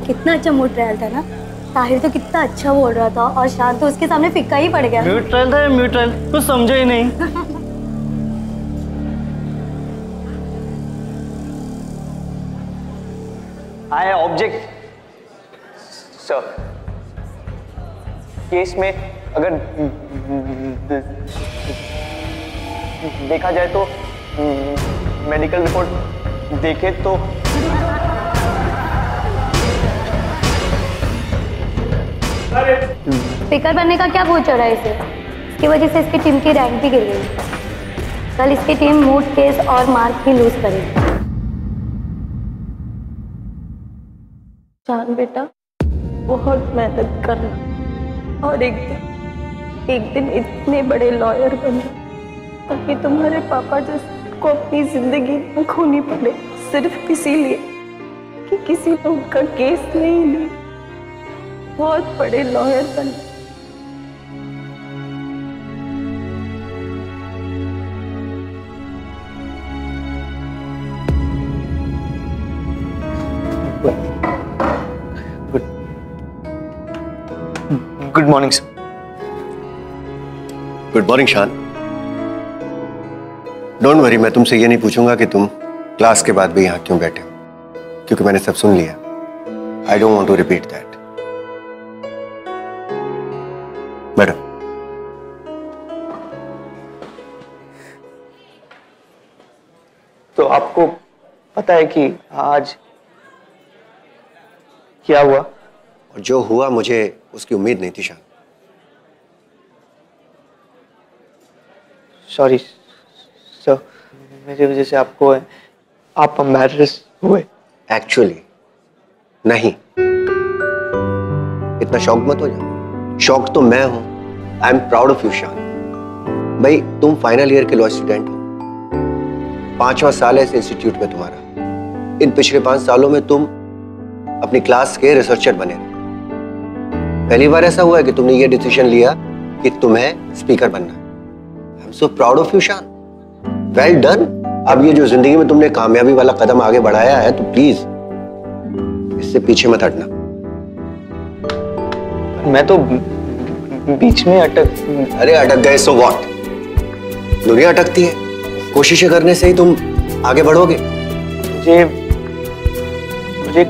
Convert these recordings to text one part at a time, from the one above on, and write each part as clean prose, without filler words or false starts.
कितना अच्छा mood trial था ना। ताहिर तो कितना अच्छा बोल रहा था और शान तो उसके सामने फिक्का ही पड़ गया। म्यूट ट्रायल था, म्यूट ट्रायल कुछ समझा ही नहीं। आई ऑब्जेक्ट सर, केस में अगर देखा जाए तो मेडिकल रिपोर्ट देखे तो स्पीकर बनने का क्या भूत चढ़ा है इसे? इसकी वजह से इसकी टीम की रैंक भी गिर गई। कल इसकी टीम मूड, केस और मार्क भी लूज करेगी। शान बेटा, बहुत मेहनत करना और एक दिन इतने बड़े लॉयर बनना ताकि तुम्हारे पापा जैसे को अपनी जिंदगी न खोनी पड़े, सिर्फ इसीलिए कि किसी ने उनका केस नहीं लिया। बहुत बड़े लॉयर बनना। Good morning sir. Good morning शान। डोंट वरी, मैं तुमसे ये नहीं पूछूंगा कि तुम क्लास के बाद भी यहाँ क्यों बैठे हो, क्योंकि मैंने सब सुन लिया। I don't want to repeat that. Madam, तो आपको पता है कि आज क्या हुआ? और जो हुआ मुझे उसकी उम्मीद नहीं थी शान। सॉरी सर, मेरी वजह से आपको आप एम्बैरेस हुए। एक्चुअली नहीं, इतना शॉक मत हो जाओ। शॉक तो मैं हूं। I am proud of you शान। भाई, तुम फाइनल ईयर के लॉ स्टूडेंट हो, 5वां साल है इस इंस्टीट्यूट में तुम्हारा। इन पिछले 5 सालों में तुम अपनी क्लास के रिसर्चर बने। पहली बार ऐसा हुआ है कि तुमने ये डिसीजन लिया कि तुम्हें स्पीकर बनना है। I am so proud of you Shaan. Well done. अब ये जो जिंदगी में तुमने कामयाबी वाला कदम आगे बढ़ाया है, तो प्लीज इससे पीछे मत हटना। मैं तो बीच में अटक। अरे अटक गए सो व्हाट? दुनिया अटकती है, कोशिशें करने से ही तुम आगे बढ़ोगे। मुझे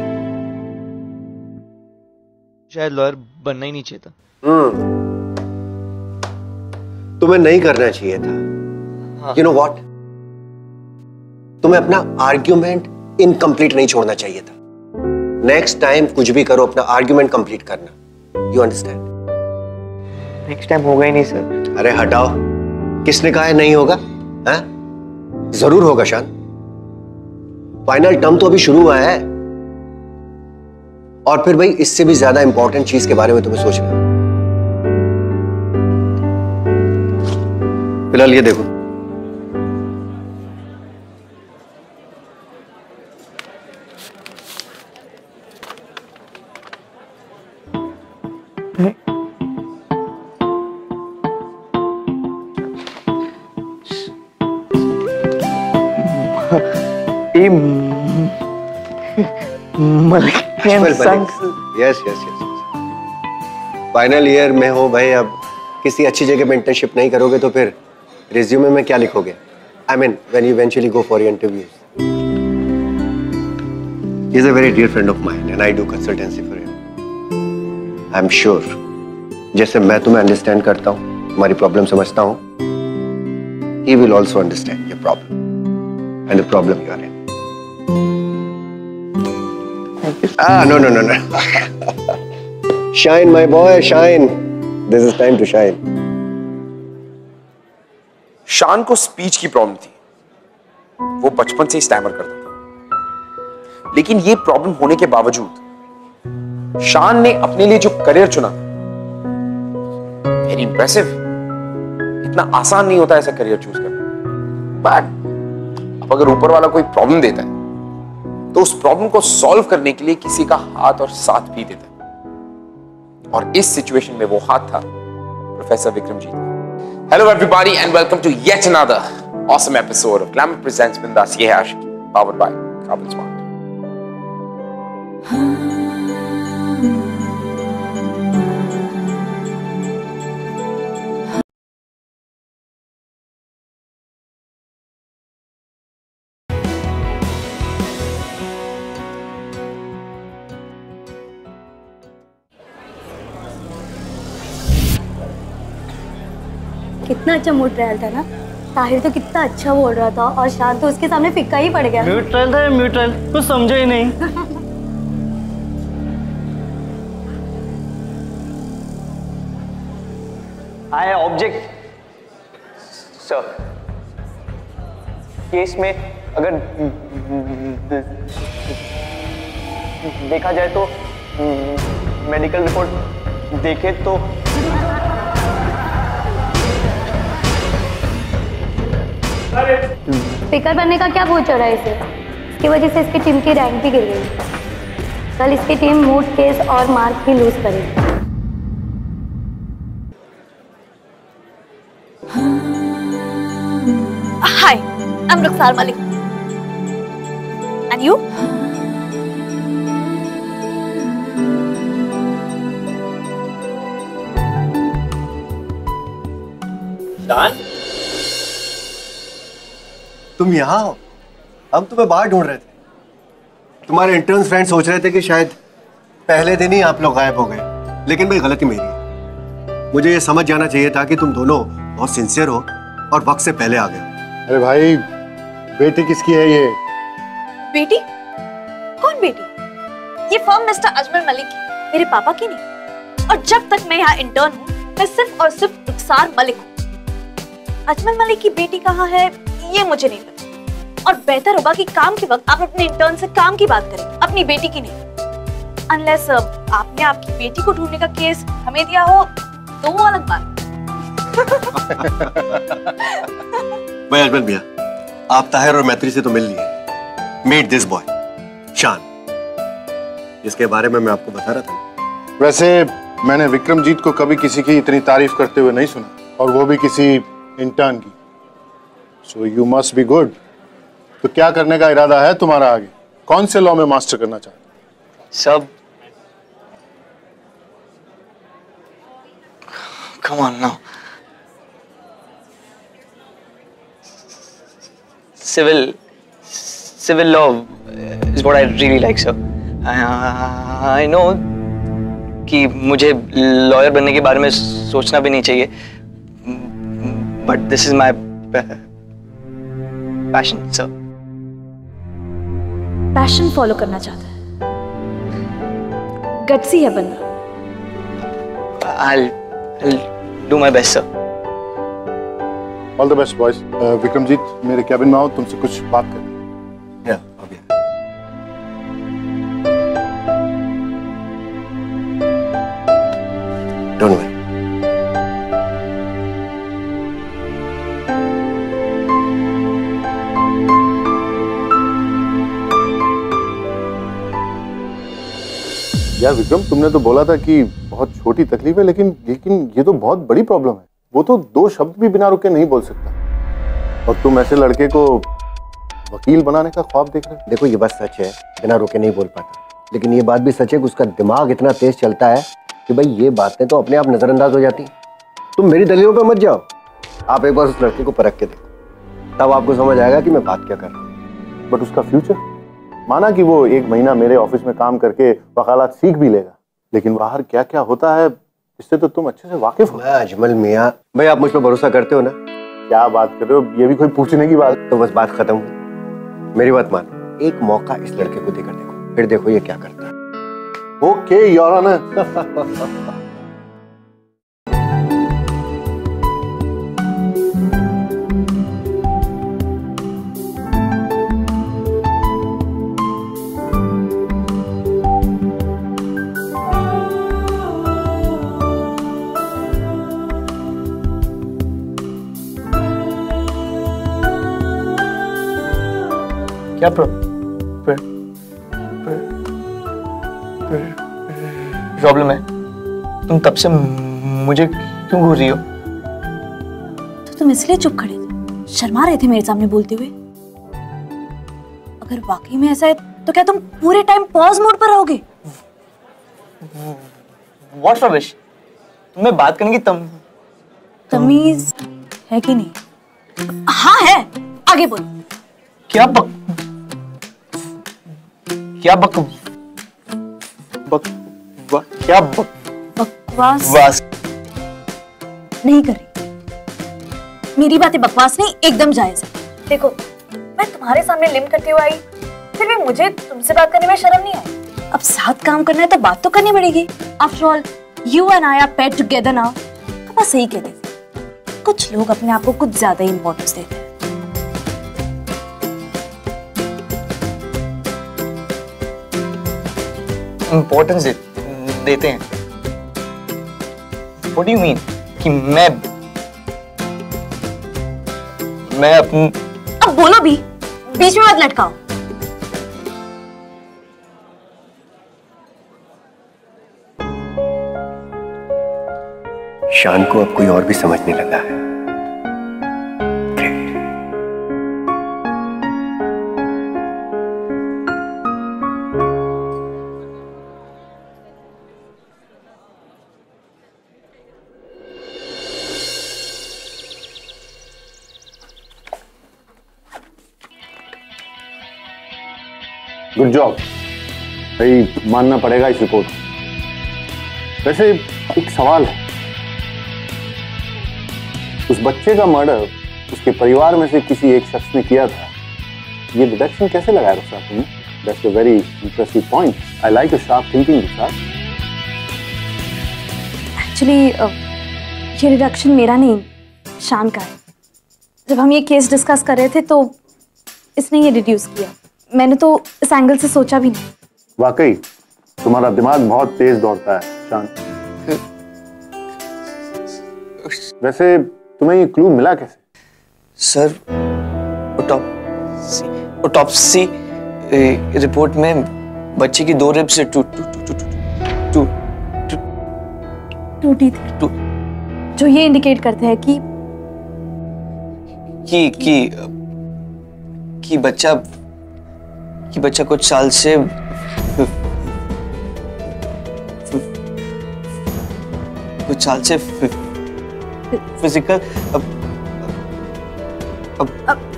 शायद लॉयर बनना ही नहीं चाहिए था। तुम्हें नहीं करना चाहिए था। हाँ। यू नो व्हाट, तुम्हें अपना आर्ग्यूमेंट इनकम्प्लीट नहीं छोड़ना चाहिए था। नेक्स्ट टाइम कुछ भी करो, अपना आर्ग्यूमेंट कंप्लीट करना। You understand? नेक्स्ट टाइम होगा ही नहीं सर। अरे हटाओ, किसने कहा है नहीं होगा? है? जरूर होगा शान। फाइनल टर्म तो अभी शुरू हुआ है। और फिर भाई, इससे भी ज्यादा इंपॉर्टेंट चीज के बारे में तुम्हें सोचना है। फिलहाल ये देखो, yes yes yes. Final year में हो भाई, अब किसी अच्छी जगह में इंटर्नशिप नहीं करोगे तो फिर रिज्यूमे में क्या लिखोगे? I mean when you eventually go for your interviews. He is a very dear friend of mine and I do consultancy for him. I am sure जैसे मैं तुम्हें अंडरस्टैंड करता हूँ, तुम्हारी प्रॉब्लम समझता हूँ, he will also understand your problem and the problem you are in. No. Shine, my boy, shine. This is time to shine. शान को स्पीच की प्रॉब्लम थी। वो बचपन से ही स्टैमर करता था, लेकिन ये प्रॉब्लम होने के बावजूद शान ने अपने लिए जो करियर चुना, वेरी इंप्रेसिव। इतना आसान नहीं होता ऐसा करियर चूज करना। बट अब अगर ऊपर वाला कोई प्रॉब्लम देता है तो उस प्रॉब्लम को सॉल्व करने के लिए किसी का हाथ और साथ भी देता है, और इस सिचुएशन में वो हाथ था professor Vikramjit. Hello everybody and welcome to yet another awesome episode of Glamour presents Bindass Yeh Hai Aashiqui, powered by Kaabil smart. कितना अच्छा मूड ट्रायल था ना। ताहिर तो कितना अच्छा बोल रहा था और शान तो उसके सामने फिक्का ही पड़ गया। न्यूट्रल था, न्यूट्रल कुछ समझे ही नहीं। आई ऑब्जेक्ट सर, केस में अगर देखा जाए तो मेडिकल रिपोर्ट देखे तो स्पीकर बनने का क्या भूत चढ़ा है इसे? इसकी वजह से इसकी टीम की रैंक भी गिर गई। कल इसकी टीम मूड, केस और मार्क भी लूज करेगी। Hi, I'm Rukhsar Malik. And you? शान, तुम यहाँ हो? हम तुम्हें बाहर ढूंढ रहे थे। तुम्हारे इंटर्न्स फ्रेंड सोच रहे थे कि शायद पहले दिन ही आप लोग गायब हो गए, लेकिन भाई गलती मेरी है। मुझे ये समझ जाना चाहिए था कि तुम दोनों बहुत सिंसियर हो और वक्त से पहले आ गए। अरे भाई, बेटी किसकी है ये? बेटी? कौन बेटी? ये फर्म मिस्टर अजमल मलिक की, मेरे पापा की नहीं। और जब तक मैं यहाँ इंटर्न हूँ, मैं सिर्फ और सिर्फ रुखसार मलिक हूँ। अजमल मलिक की बेटी कहाँ है ये मुझे नहीं पता। और बेहतर होगा कि काम के वक्त आप अपने इंटर्न से काम की बात करें, अपनी बेटी की नहीं। अनलेस आपने आपकी बेटी को ढूंढने का केस हमें दिया हो तो वो अलग बात। भाई अजमल मियां, आप ताहिर और मैत्री से तो मिल लिए। मीट दिस बॉय शान, जिसके बारे में मैं आपको बता रहा था। वैसे मैंने विक्रमजीत को कभी किसी की इतनी तारीफ करते हुए नहीं सुना, और वो भी किसी इंटर्न की। So you must be good. तो क्या करने का इरादा है तुम्हारा आगे? कौन से लॉ में मास्टर करना चाहते? सब come on now. Civil law is what I really like, sir. I know कि मुझे लॉयर बनने के बारे में सोचना भी नहीं चाहिए, but this is my passion, sir. Passion follow करना चाहता है, गट्सी है बंदा। I'll do my best, sir. All the best boys. Vikramjit, मेरे कैबिन में आओ, तुमसे कुछ बात करनी है। Don't worry. यार विक्रम, तुमने तो बोला था कि बहुत छोटी तकलीफ है, लेकिन ये तो बहुत बड़ी प्रॉब्लम है। वो तो 2 शब्द भी बिना रुके नहीं बोल सकता, और तुम ऐसे लड़के को वकील बनाने का ख्वाब देख रहे हो। देखो, ये बात सच है, बिना रुके नहीं बोल पाता, लेकिन ये बात भी सच है कि उसका दिमाग इतना तेज चलता है कि भाई ये बातें तो अपने आप नजरअंदाज हो जाती। तुम मेरी दलीलों पे मत जाओ, आप एक बार उस लड़के को परख के देखो, तब आपको समझ आएगा कि मैं बात क्या कर रहा हूँ। बट उसका फ्यूचर, माना कि वो 1 महीना मेरे ऑफिस में काम करके वकालत सीख भी लेगा, लेकिन बाहर क्या क्या होता है इससे तो तुम अच्छे से वाकिफ हो। अजमल मियां, भाई आप मुझ पर भरोसा करते हो ना? क्या बात कर रहे हो, ये भी कोई पूछने की बात? तो बस बात खत्म हुई। मेरी बात मानो, एक मौका इस लड़के को देकर देखो, फिर देखो ये क्या करता है। Okay your honour. क्या प्रॉब्लम है? तुम तब से मुझे क्यों घूर रही हो? तो तुम इसलिए चुप खड़े थे, शर्मा रहे थे मेरे सामने बोलते हुए? अगर वाकई में ऐसा है तो क्या तुम पूरे टाइम पॉज मोड पर रहोगे? What rubbish? तुम्हें बात करने की तमीज है कि नहीं? हाँ है, आगे बोल। क्या बक बकवास नहीं कर रही। मेरी बातें बकवास नहीं, एकदम जायज है। देखो, मैं तुम्हारे सामने लिम करती हुई आई, फिर भी मुझे तुमसे बात करने में शर्म नहीं आई। अब साथ काम करना है तो बात तो करनी पड़ेगी। After all you and I R pair together now. तो बस सही कहते थे, कुछ लोग अपने आप को कुछ ज्यादा ही इंपॉर्टेंस देते हैं। इंपॉर्टेंस देते हैं? What do you mean? कि मैं अपनी... अब बोलो भी, बीच में मत लटकाओ। शान को अब कोई और भी समझने लगा है। ग्रेट। गुड जॉब भाई, मानना पड़ेगा इस रिपोर्ट। वैसे एक सवाल है, उस बच्चे का मर्डर उसके परिवार में से किसी एक शख्स ने किया था, ये डिडक्शन कैसे लगाया रुखसार तुमने? That's a very interesting point. I like your sharp thinking Rukhsar. Actually ये डिडक्शन मेरा नहीं, शान का है। जब हम ये केस डिस्कस कर रहे थे तो इसने ये डिड्यूस किया। मैंने तो इस एंगल से सोचा भी नहीं। वाकई तुम्हारा दिमाग बहुत तेज दौड़ता है शान। वैसे तुम्हें ये क्लू मिला कैसे? सर, ऑटोप्सी रिपोर्ट में बच्चे की 2 रिब्स टूटी थी, जो ये इंडिकेट करते हैं कि बच्चा कुछ साल से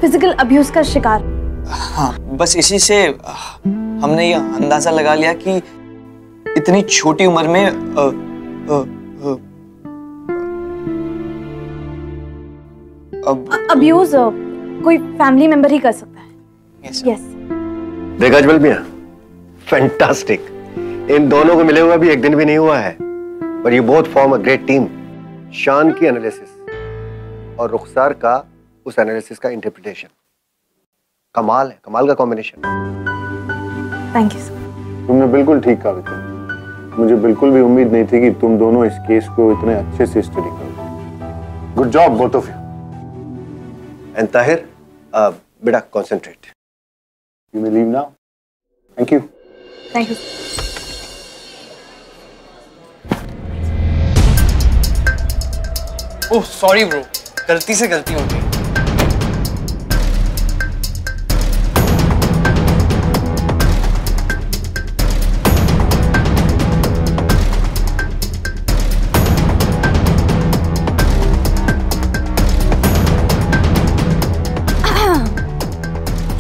फिजिकल अब्यूज का शिकार। हाँ, बस इसी से हमने ये अंदाजा लगा लिया कि इतनी छोटी उम्र में अब्यूज कोई फैमिली मेंबर ही कर सकता है। यस। देखा अजमल मियां, फैंटास्टिक। इन दोनों को मिले हुआ भी एक दिन भी नहीं हुआ है, पर you both form a great team. शान की एनालिसिस और रुखसार का उस एनालिसिस का इंटरप्रिटेशन कमाल है, कमाल का कॉम्बिनेशन। Thank you sir. तुमने बिल्कुल ठीक कहा विक्रम। मुझे बिल्कुल भी उम्मीद नहीं थी कि तुम दोनों इस केस को इतने अच्छे से स्टडी करोगे। Good job both of you. And Tahir, बेटा concentrate. You may leave now. Thank you. Thank you. Oh sorry bro, गलती से गलती हो गई।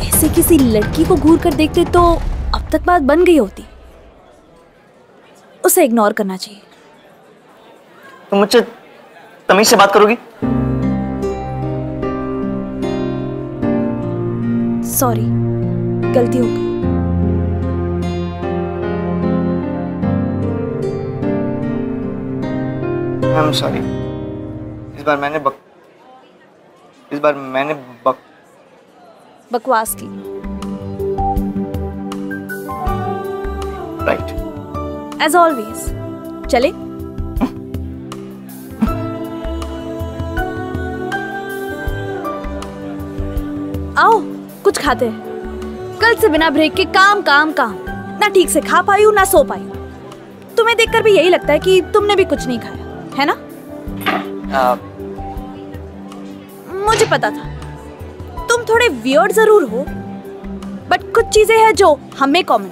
ऐसे किसी लड़की को घूर कर देखते तो अब तक बात बन गई होती। उसे इग्नोर करना चाहिए। तुम मुझसे तमीज से बात करोगी? सॉरी, गलती हो गई। I am sorry. इस बार मैंने बकवास की। राइट। As always. चले? आओ कुछ खाते हैं। कल से बिना ब्रेक के काम काम काम, ना ठीक से खा पाई हूँ ना सो पाई हूँ। तुम्हें देखकर भी यही लगता है कि तुमने भी कुछ नहीं खाया है ना? मुझे पता था तुम थोड़े वियर्ड जरूर हो, बट कुछ चीजें हैं जो हमें कॉमन।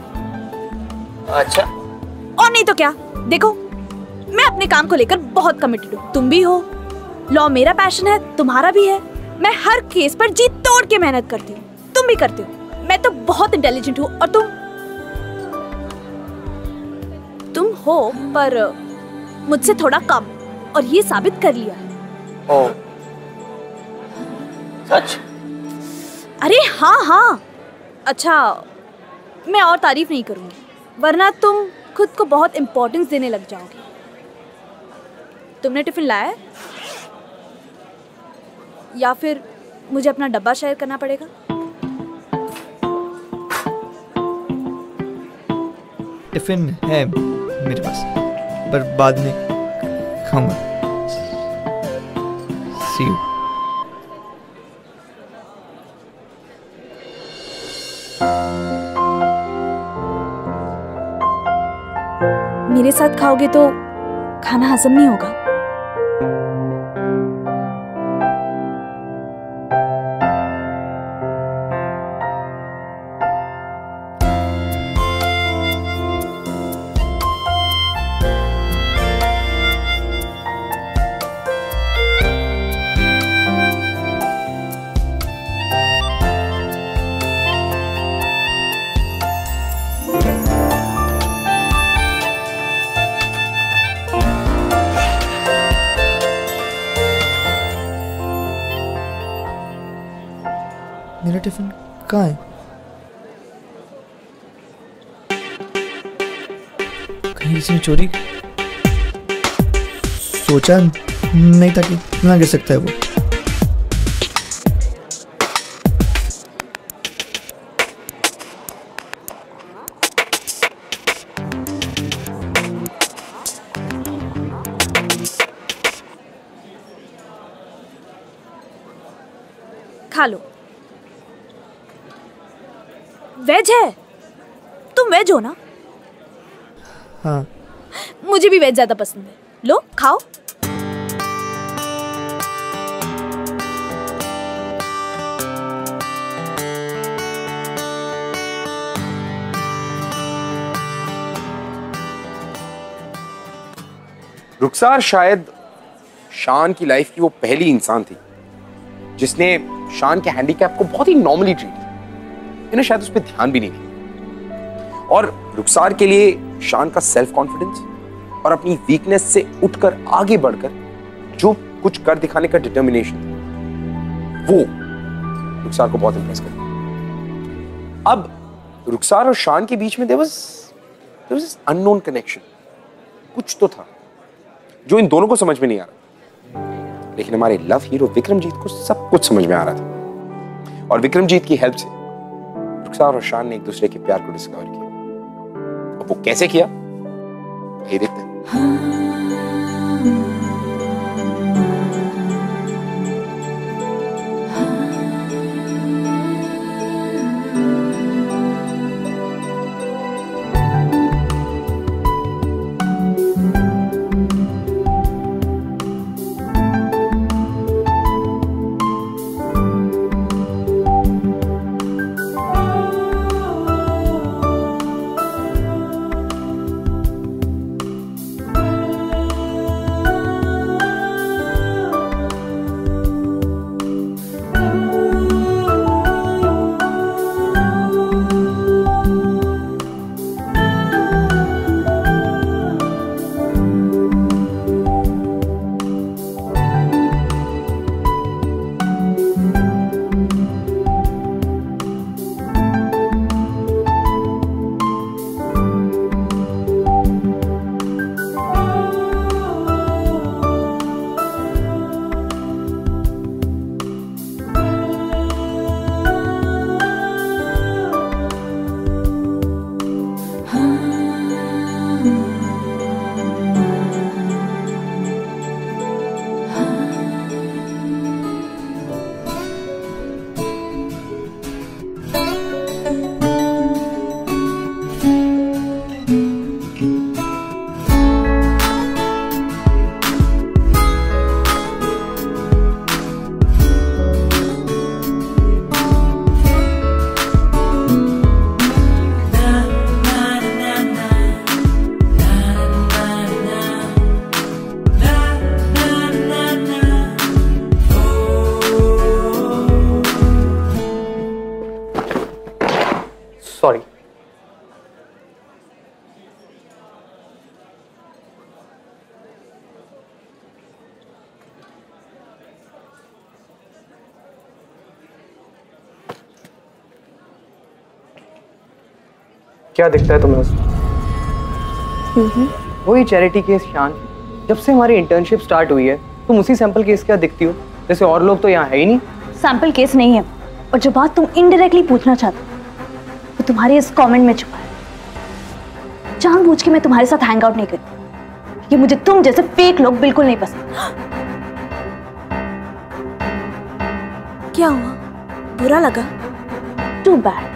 अच्छा। और नहीं तो क्या, देखो, मैं अपने काम को लेकर बहुत कमिटेड हूँ, तुम भी हो। लॉ मेरा पैशन है, तुम्हारा भी है। मैं हर केस पर जी तोड़ के मेहनत करती हूँ, तुम भी करते हो। मैं तो बहुत इंटेलिजेंट हूँ और तुम हो पर मुझसे थोड़ा कम, और ये साबित कर लिया। ओह, सच? अरे हाँ। अच्छा, मैं और तारीफ नहीं करूंगी, वरना तुम खुद को बहुत इंपॉर्टेंस देने लग जाओगे। तुमने टिफिन लाया है? या फिर मुझे अपना डब्बा शेयर करना पड़ेगा? टिफिन है मेरे पास, पर बाद में खाऊंगा। See you. मेरे साथ खाओगे तो खाना हजम नहीं होगा। मेरा टिफिन कहाँ है? कहीं किसी ने चोरी? सोचा नहीं था कि इतना गिर सकता है वो। खा लो। वेज है? तुम वेज हो ना? हाँ। मुझे भी वेज ज्यादा पसंद है। लो खाओ। रुखसार शायद शान की लाइफ की वो पहली इंसान थी जिसने शान के हैंडीकैप को बहुत ही नॉर्मली ट्रीट किया। इन्हें शायद उस पर ध्यान भी नहीं दिया। और रुखसार के लिए शान का सेल्फ कॉन्फिडेंस और अपनी वीकनेस से उठकर आगे बढ़कर जो कुछ कर दिखाने का डिटर्मिनेशन वो रुखसार को बहुत इंप्रेस कर। अब रुखसार और शान के बीच में there was unknown connection। कुछ तो था जो इन दोनों को समझ में नहीं आ रहा, लेकिन हमारे लव हीरो विक्रमजीत को सब कुछ समझ में आ रहा था। और विक्रमजीत की हेल्प से रुखसार और शान ने एक दूसरे के प्यार को डिस्कवर किया। अब वो कैसे किया ये देखते हैं। क्या दिखता है तुम्हें उसमें? वही चैरिटी केस शान। जब से हमारी इंटर्नशिप स्टार्ट हुई है तुम उसी सैंपल केस क्या दिखती हो, जैसे और लोग तो यहाँ है ही नहीं। सैंपल केस नहीं है, और जो बात तुम इनडायरेक्टली पूछना चाहते हो वो तुम्हारे इस कमेंट में छुपा है। जानबूझ के मैं तुम्हारे साथ हैंग आउट नहीं करती, क्योंकि मुझे तुम जैसे फेक लोग बिल्कुल नहीं पसंद। क्या हुआ, बुरा लगा? Too bad.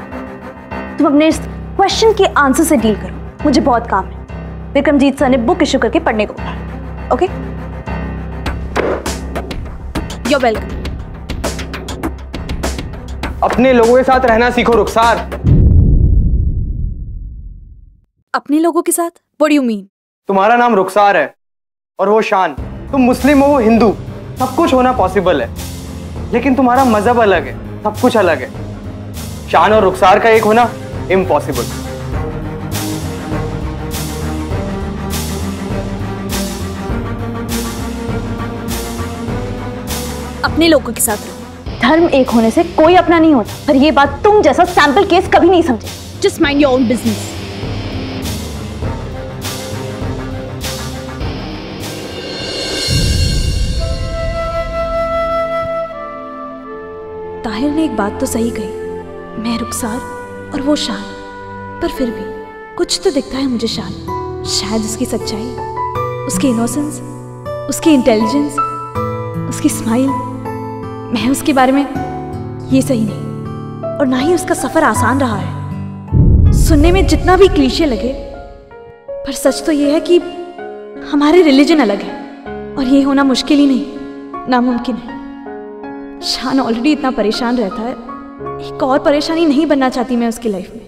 तुम अपने इस क्वेश्चन के आंसर से डील करो, मुझे बहुत काम है। विक्रमजीत सर ने बुक इशू करके पढ़ने को कहा। Okay, you welcome. अपने लोगों के साथ रहना सीखो रुखसार। अपने लोगों के साथ? What do you mean? तुम्हारा नाम रुखसार है और वो शान। तुम मुस्लिम हो, वो हिंदू, सब कुछ होना पॉसिबल है, लेकिन तुम्हारा मजहब अलग है, सब कुछ अलग है। शान और रुखसार का एक होना इम्पॉसिबल। अपने लोगों के साथ रहो। धर्म एक होने से कोई अपना नहीं होता, पर ये बात तुम जैसा सैंपल केस कभी नहीं समझे। Just mind your own business. Tahir ने एक बात तो सही कही, मैं रुखसार और वो शान, पर फिर भी कुछ तो दिखता है मुझे शान। शायद उसकी सच्चाई, उसकी इनोसेंस, उसकी इंटेलिजेंस, उसकी स्माइल, मैं उसके बारे में ये सही नहीं। और ना ही उसका सफर आसान रहा है। सुनने में जितना भी क्लीशे लगे, पर सच तो ये है कि हमारे रिलीजन अलग है, और ये होना मुश्किल ही नहीं, नामुमकिन है। शान ऑलरेडी इतना परेशान रहता है, एक और परेशानी नहीं बनना चाहती मैं उसकी लाइफ में।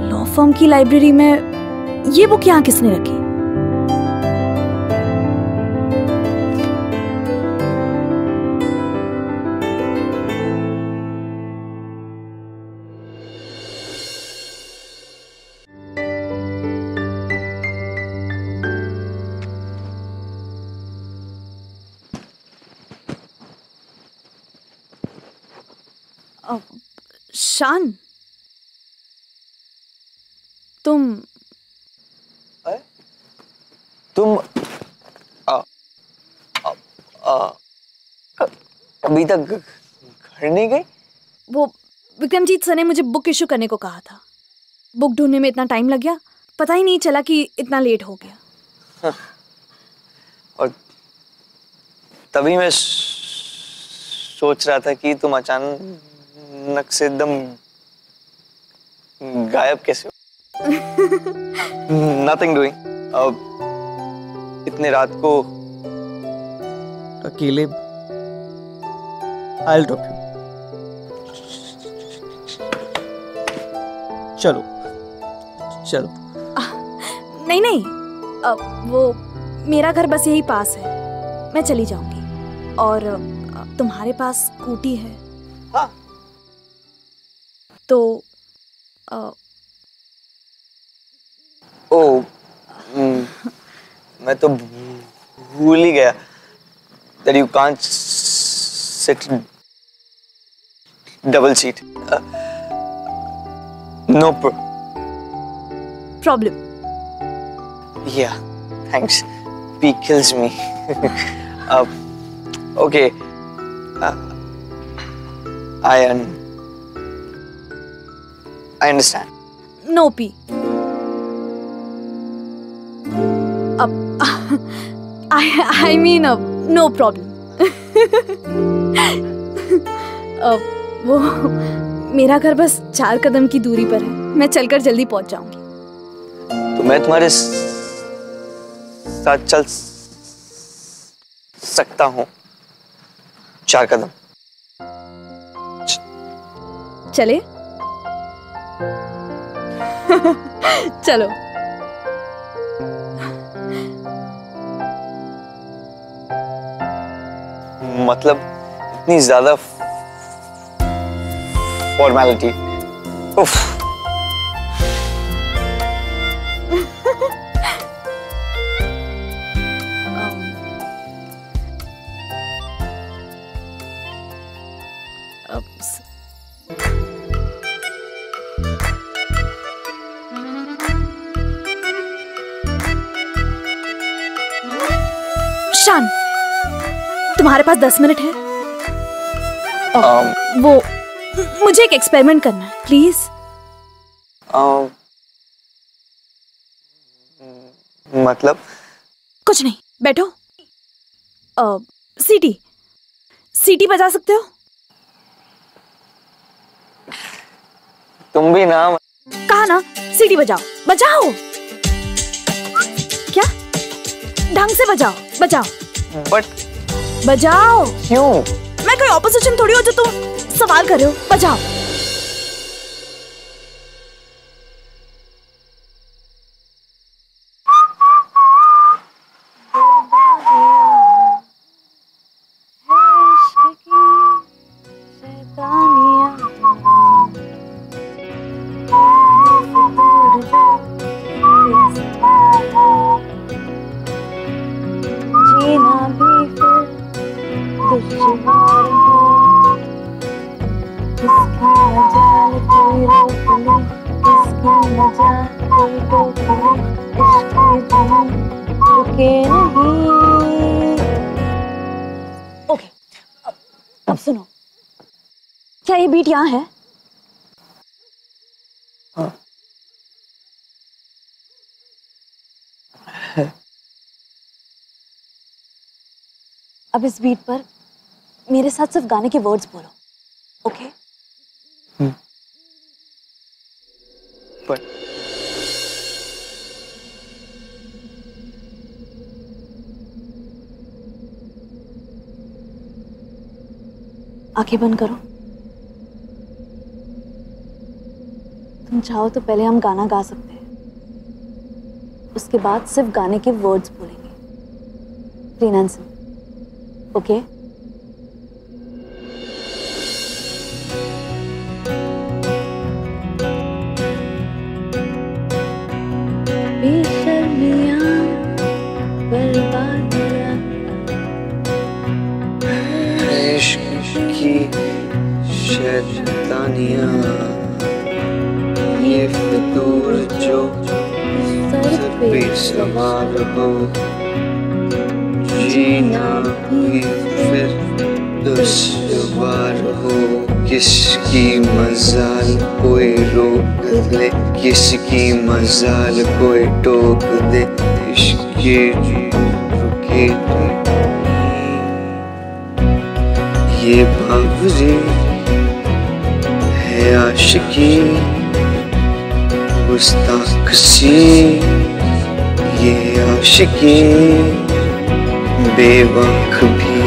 लॉ फर्म की लाइब्रेरी में ये बुक यहाँ किसने रखी? शान, तुम अभी तक घर नहीं गई? वो विक्रमजीत सर ने मुझे बुक इशू करने को कहा था। बुक ढूंढने में इतना टाइम लग गया, पता ही नहीं चला कि इतना लेट हो गया। और तभी मैं सोच रहा था कि तुम अचानक से एकदम गायब कैसे हो? Nothing doing. इतने रात को अकेले I'll drop you. चलो चलो। नहीं नहीं, वो मेरा घर बस यही पास है, मैं चली जाऊंगी। और तुम्हारे पास स्कूटी है? हाँ। तो मैं तो भूल ही गया that you can't sit double seat. No problem. Yeah, thanks. P kills me. Okay. I understand. No P. I mean no problem. वो मेरा घर बस 4 कदम की दूरी पर है, मैं चलकर जल्दी पहुंच जाऊंगी। तो मैं तुम्हारे साथ चल सकता हूँ 4 कदम? चले? चलो। मतलब इतनी ज्यादा फॉर्मेलिटी? उफ। ईशान, तुम्हारे पास 10 मिनट है? वो मुझे एक एक्सपेरिमेंट करना है, प्लीज। मतलब? कुछ नहीं, बैठो। सीटी सीटी बजा सकते हो? तुम भी ना। कहा ना सीटी बजाओ, बजाओ। क्या? ढंग से बजाओ, बजाओ। बट बजाओ। क्यों? मैं कोई ऑपोजिशन थोड़ी हो जो तुम सवाल कर रहे हो। बजाओ। ओके, अब सुनो, क्या ये बीट यहाँ है? हाँ। अब इस बीट पर मेरे साथ सिर्फ गाने के वर्ड्स बोलो, ओके? आंखें बंद करो। तुम चाहो तो पहले हम गाना गा सकते हैं, उसके बाद सिर्फ गाने के वर्ड्स बोलेंगे, प्लेन एंड सिंपल, ओके? बेशर्मियां बर्बादियां की शैतानियां, ये फितूर जो सर पे सवार हो, जीना भी फिर दुश्वार हो। किसकी मजाल कोई रोक दे, किसकी मजाल कोई टोक दे, इश्क रुके ये बावरी है आशिकी, गुस्ताख सी ये आशिकी, बेवक भी।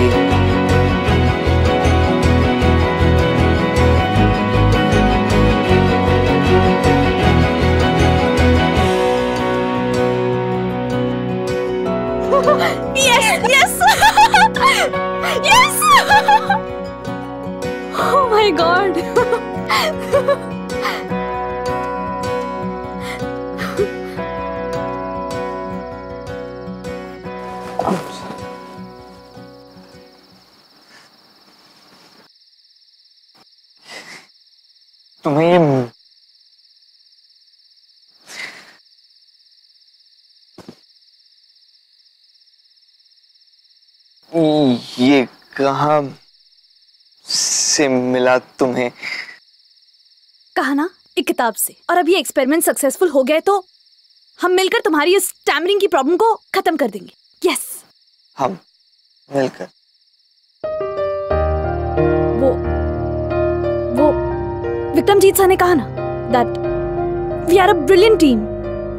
Yes, yes, yes. Oh my God. तुम्हें ये कहाँ से मिला तुम्हें? कहा ना, एक किताब से। और अब ये एक्सपेरिमेंट सक्सेसफुल हो गया तो हम मिलकर तुम्हारी इस स्टैमरिंग की प्रॉब्लम को खत्म कर देंगे। यस, हम मिलकर। वो विक्रमजीत सर ने कहा ना that we are a brilliant team,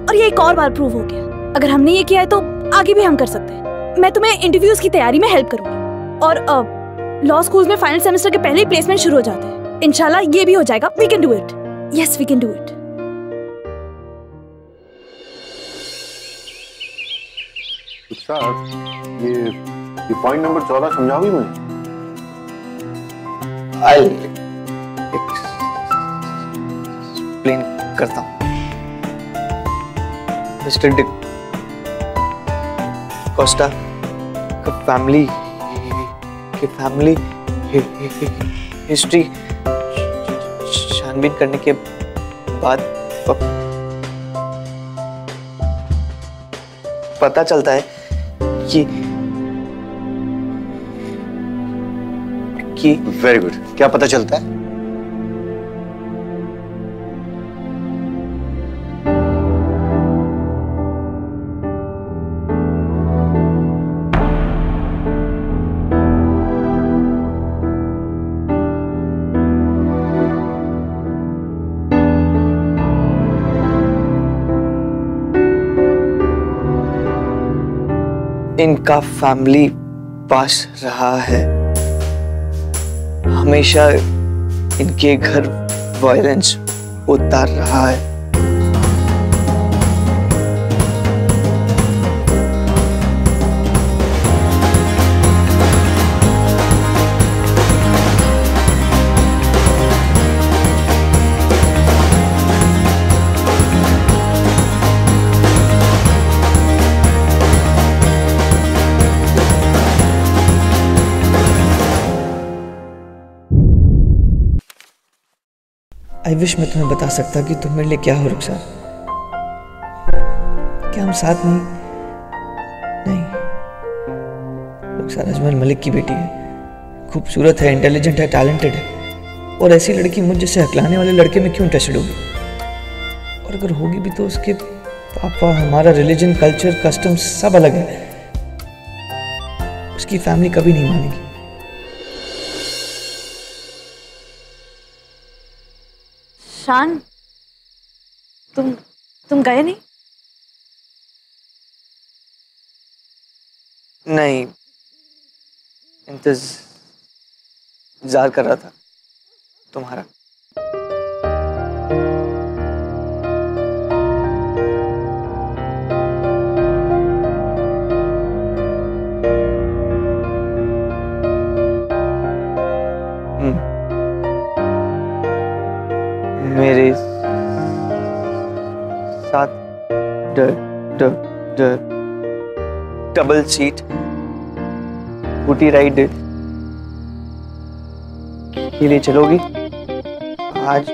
और ये एक और बार प्रूव हो गया। अगर हमने ये किया है तो आगे भी हम कर सकते हैं। मैं तुम्हें इंटरव्यूज की तैयारी में हेल्प करूंगी, और लॉ स्कूल में फाइनल सेमेस्टर के पहले ही प्लेसमेंट शुरू हो जाते हैं। इंशाल्लाह ये भी हो जाएगा। We can do it. Yes, we can do it. ये पॉइंट नंबर 14 समझाओगी मुझे? एक्सप्लेन करता हूँ। मिस्टर डिकोस्टा का फैमिली हिस्ट्री छानबीन करने के बाद पता चलता है की। Very good. क्या पता चलता है? इनका फैमिली पास रहा है, हमेशा इनके घर वायलेंस होता रहा है। आई विश मैं तुम्हें बता सकता कि तुम मेरे लिए क्या हो रुखसार। क्या हम साथ नहीं? रुखसार अजमल मलिक की बेटी है, खूबसूरत है, इंटेलिजेंट है, टैलेंटेड है, और ऐसी लड़की मुझ जैसे हकलाने वाले लड़के में क्यों इंटरेस्टेड होगी? और अगर होगी भी तो उसके पापा, हमारा रिलीजन, कल्चर, कस्टम सब अलग है। उसकी फैमिली कभी नहीं मानेगी। शान, तुम गए नहीं? नहीं, इंतजार कर रहा था तुम्हारा। मेरे साथ डबल सीट स्कूटी राइड के लिए चलोगी आज?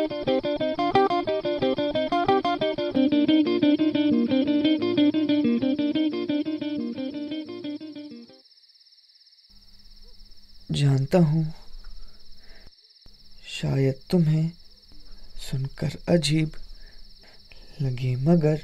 जानता हूं शायद तुम्हें सुनकर अजीब लगे, मगर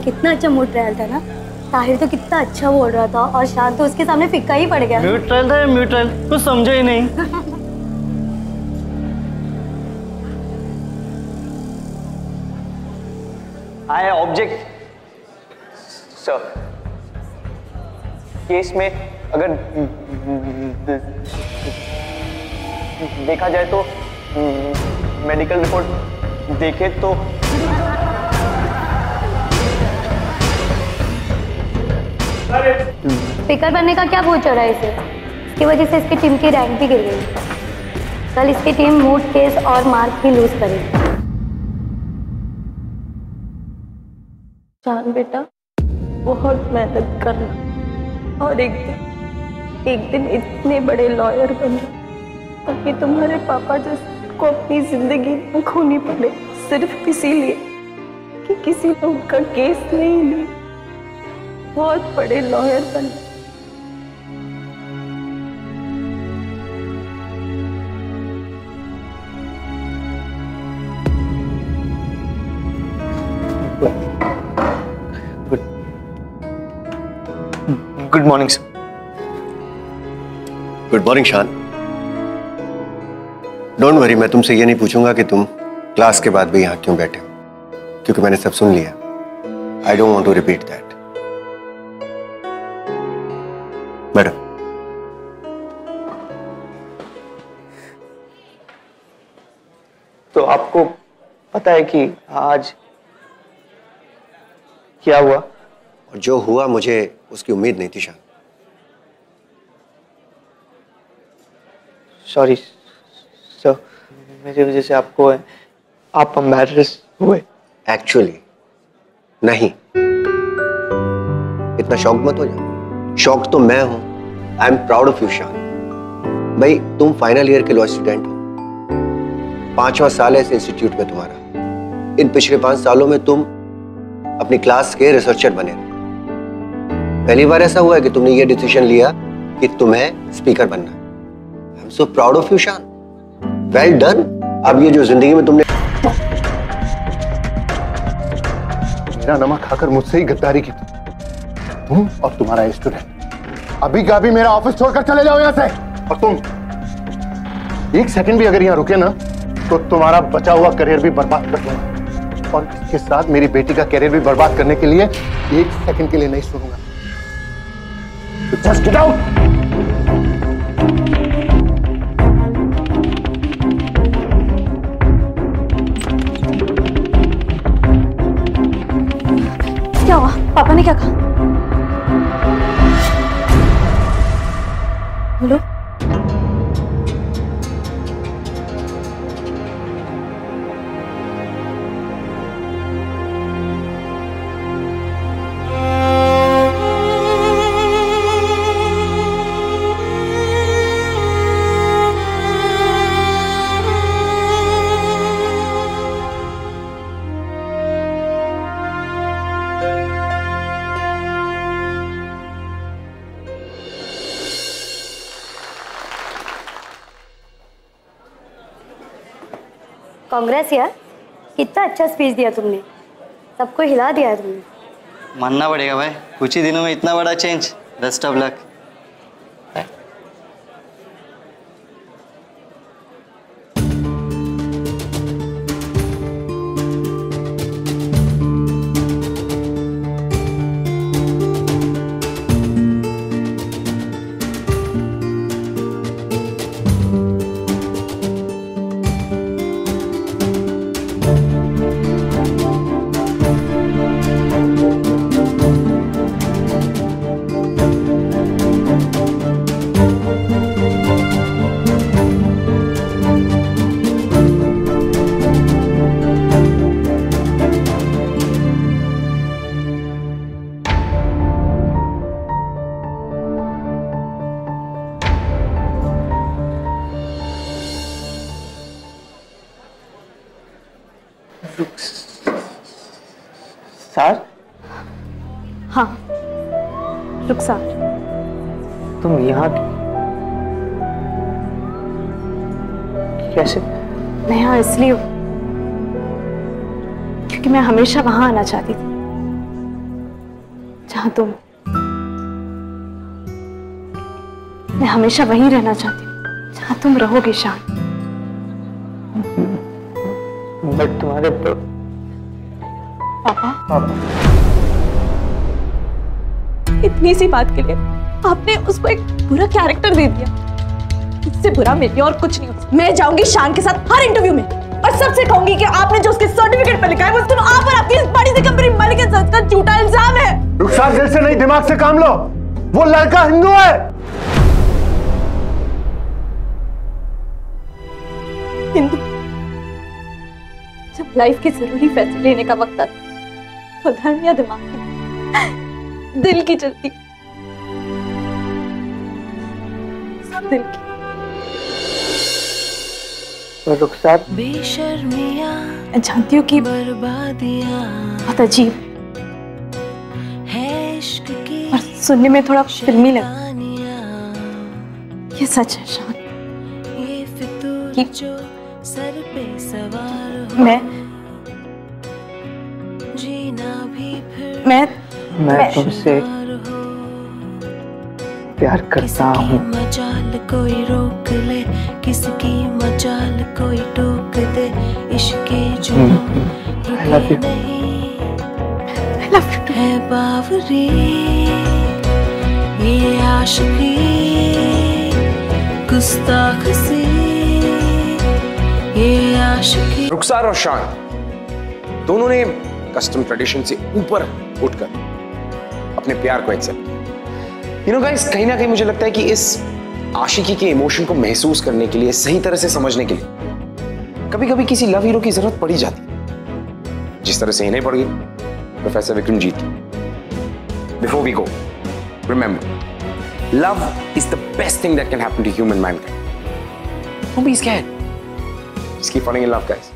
कितना अच्छा मूड ट्रायल था ना। ताहिर तो कितना अच्छा बोल रहा था और शान तो उसके सामने फिक्का ही पड़ गया। म्यूट्रल था, म्यूट्रल कुछ समझे ही नहीं। I object sir. केस में अगर देखा जाए तो मेडिकल रिपोर्ट देखे तो स्पीकर बनने का क्या भूत चढ़ा है इसे? इसकी वजह से इसकी टीम की रैंक भी गिर गई। कल इसकी टीम मूड, केस और मार्क भी लूज करेगी। शान बेटा, बहुत मेहनत करना और एक दिन इतने बड़े लॉयर बनना ताकि तुम्हारे पापा जैसे को अपनी जिंदगी न खोनी पड़े, सिर्फ इसीलिए कि किसी ने उनका केस नहीं लिया। बहुत बड़े लॉयर बनना। Good morning sir. Good morning शान। डोंट वरी, मैं तुमसे ये नहीं पूछूंगा कि तुम क्लास के बाद भी यहाँ क्यों बैठे हो, क्योंकि मैंने सब सुन लिया। I don't want to repeat that. Madam, तो आपको पता है कि आज क्या हुआ? और जो हुआ मुझे उसकी उम्मीद नहीं थी शान। सॉरी सर, मेरी वजह से आपको आप एम्बैरेस हुए। एक्चुअली नहीं, इतना शॉक मत हो जाओ। शॉक तो मैं हूं, I am proud of you शान। भाई तुम फाइनल ईयर के लॉ स्टूडेंट हो, 5वां साल है इस इंस्टीट्यूट में तुम्हारा। इन पिछले 5 सालों में तुम अपनी क्लास के रिसर्चर बने। पहली बार ऐसा हुआ है कि तुमने ये डिसीजन लिया कि तुम्हें स्पीकर बनना। आई am so proud of you Shaan, well done. अब ये जो जिंदगी में तुमने मेरा नमक खाकर मुझसे ही गद्दारी की, तुम और तुम्हारा स्टूडेंट अभी का अभी मेरा ऑफिस छोड़कर चले जाओ यहां से। और तुम 1 सेकंड भी अगर यहां रुके ना तो तुम्हारा बचा हुआ करियर भी बर्बाद कर दूंगा, और इसके साथ मेरी बेटी का करियर भी बर्बाद करने के लिए 1 सेकंड के लिए नहीं सुनूंगा। Just get out. क्या हुआ? पापा ने क्या कहा? बोलो। कांग्रेस यार, कितना अच्छा स्पीच दिया तुमने, सबको हिला दिया है तुमने। मानना पड़ेगा भाई, कुछ ही दिनों में इतना बड़ा change. Best of luck. Sir? हाँ, रुखसार। तुम यहाँ कैसे? मैं यहाँ इसलिए हूँ क्योंकि मैं हमेशा वहां आना चाहती थी जहां तुम। मैं हमेशा वहीं रहना चाहती हूँ जहां तुम रहोगे शान। बट तुम्हारे पापा, इतनी सी बात के लिए आपने उसको एक बुरा कैरेक्टर दे दिया। इससे बुरा मेरे और कुछ नहीं हो सकता। मैं जाऊंगी शान के साथ हर इंटरव्यू में और सबसे कहूंगी कि आपने जो उसके सर्टिफिकेट पर लिखा है वो सिर्फ आप और आपकी इस बड़ी सी कंपनी मलिक के साथ का झूठा इल्जाम है। रुखसार, दिल से नहीं दिमाग से काम लो। वो लड़का हिंदू है। हिंदू? जब लाइफ के जरूरी फैसले लेने का वक्त आता तो धर्म या दिमाग की, दिल की चलती, सब दिल की। रुखसार, मैं जानती हूँ कि बहुत अजीब और सुनने में थोड़ा फिल्मी लगा। ये सच है शान कि मैं तुमसे प्यार करता हूँ। मजाल कोई रोक ले, किसकी मजाल कोई टोक दे, इश्क जो I love you. I love you too. है बावरी ये आशिकी गुस्ताख सी ये आशिकी। रुखसार और शान दोनों ने कस्टम ट्रेडिशन से ऊपर उठकर अपने प्यार को एक्सेप्ट किया। यू नो गाइस, कहीं ना कहीं मुझे लगता है कि इस आशिकी के इमोशन को महसूस करने के लिए, सही तरह से समझने के लिए कभी कभी किसी लव हीरो की जरूरत पड़ी जाती है, जिस तरह से इन्हें पड़ गई प्रोफेसर विक्रमजीत की। Before we go, remember Love is the best thing that can happen to human mankind. Don't be scared. Just keep falling in love, guys.